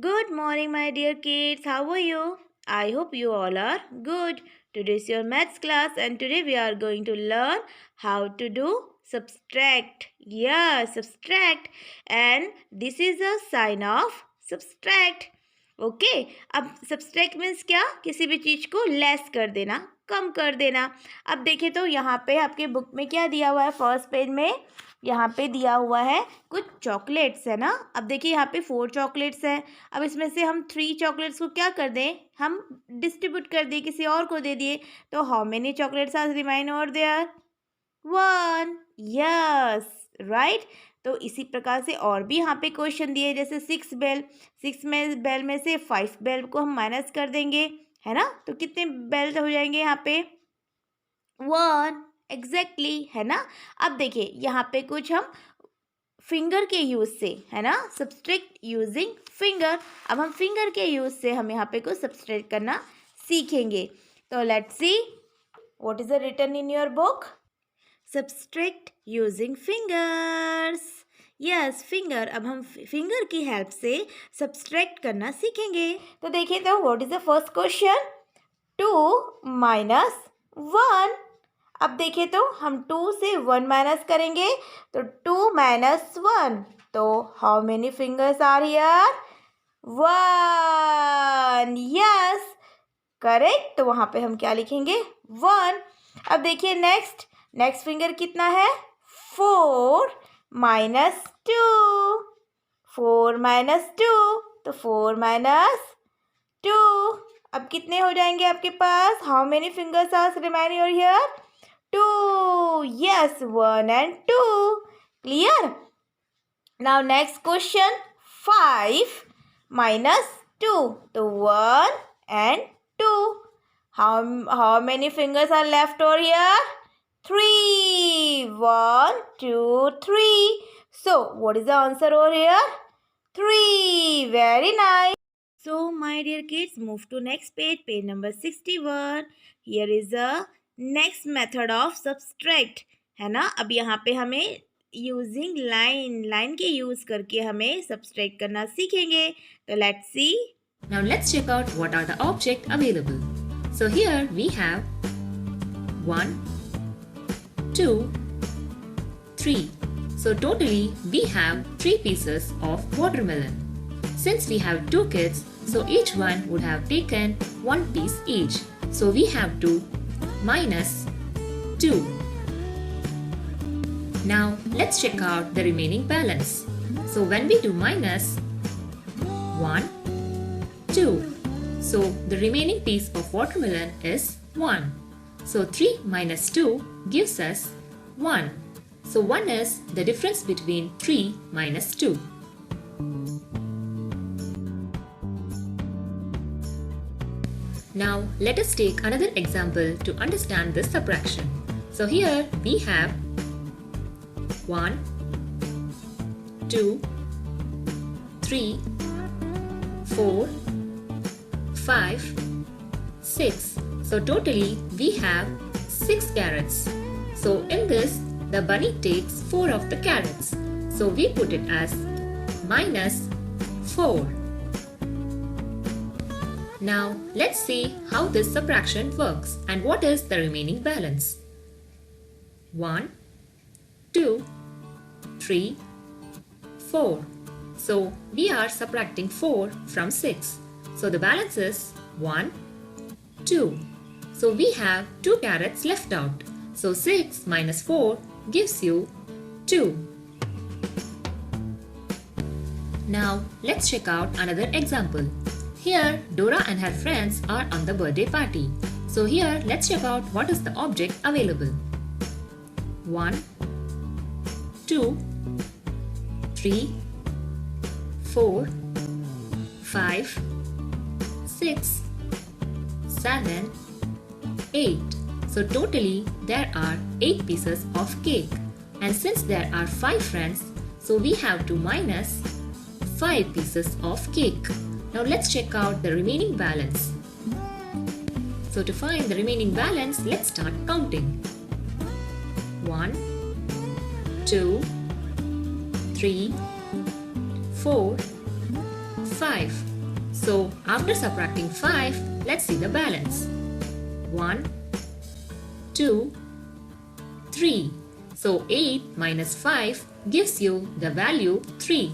Good morning, my dear kids. How are you? I hope you all are good. Today is your maths class, and today we are going to learn how to do subtract. Yeah, subtract. And this is a sign of subtract. Okay अब subtract means क्या किसी भी चीज को less कर देना कम कर देना। अब देखें तो यहाँ पे आपके बुक में क्या दिया हुआ है फर्स्ट पेज में यहाँ पे दिया हुआ है कुछ चॉकलेट्स है ना। अब देखिए यहाँ पे 4 चॉकलेट्स हैं। अब इसमें से हम 3 चॉकलेट्स को क्या कर दें, हम डिस्ट्रीब्यूट कर दिए, किसी और को दे दिए। तो how many chocolates are remain over there? 1। Yes right. तो इसी प्रकार से और भी यहाँ पे क्वेश्चन दिए, जैसे 6 बेल में से 5 बेल को हम माइनस कर देंगे, है ना। तो कितने बेल हो जाएंगे यहाँ पे? 1 एग्जैक्टली, है ना। अब देखिए यहाँ पे कुछ हम फिंगर के यूज से, है ना, सब्सट्रैक्ट यूजिंग फिंगर। अब हम फिंगर के यूज से हम यहाँ पे कुछ सब्सट्रैक्ट करना सीखेंगे। तो let's see what is written in your book. Subtract using fingers. Yes finger. अब हम फिंगर की हेल्प से सब्सट्रैक्ट करना सीखेंगे। तो देखिए तो what is the first question? 2 minus 1। अब देखें तो हम 2 से 1 माइनस करेंगे, तो 2 माइनस 1। तो how many fingers are here? 1। Yes correct. तो वहाँ पे हम क्या लिखेंगे? 1। अब देखिए नेक्स्ट फिंगर कितना है? 4 माइनस 2। 4 माइनस 2, तो 4 माइनस 2। अब कितने हो जाएंगे आपके पास? How many fingers are remaining here? 2। Yes, 1 and 2. Clear? Now next question. 5 minus 2. So 1 and 2. How many fingers are left over here? 3. 1, 2, 3. So what is the answer over here? 3. Very nice. So my dear kids, move to next page number 61. Here is a next method of subtract, है ना। अब यहाँ पे हमें using line के use करके हमें subtract करना सीखेंगे। तो let's C. Now let's check out what are the objects available. So here we have 1, 2, 3. So totally we have 3 pieces of watermelon. Since we have 2 kids, so each one would have taken 1 piece each. So we have to minus 2. Now let's check out the remaining balance. So when we do minus 1, 2, so the remaining piece of watermelon is 1. So 3 minus 2 gives us 1. So 1 is the difference between 3 minus 2. Now let us take another example to understand this subtraction. So here we have 1, 2, 3, 4, 5, 6. So totally we have 6 carrots. So in this the bunny takes 4 of the carrots. So we put it as minus 4. Now let's see how this subtraction works and what is the remaining balance. 1, 2, 3, 4. So we are subtracting 4 from 6. So the balance is 1, 2. So we have 2 carrots left out. So 6 minus 4 gives you 2. Now let's check out another example. Here, Dora and her friends are on the birthday party. So here, let's check out what is the object available. 1, 2, 3, 4, 5, 6, 7, 8. So totally, there are 8 pieces of cake. And since there are 5 friends, so we have to minus 5 pieces of cake. Now let's check out the remaining balance. So to find the remaining balance, let's start counting. 1, 2, 3, 4, 5. So after subtracting 5, let's see the balance. 1, 2, 3. So 8 minus 5 gives you the value 3.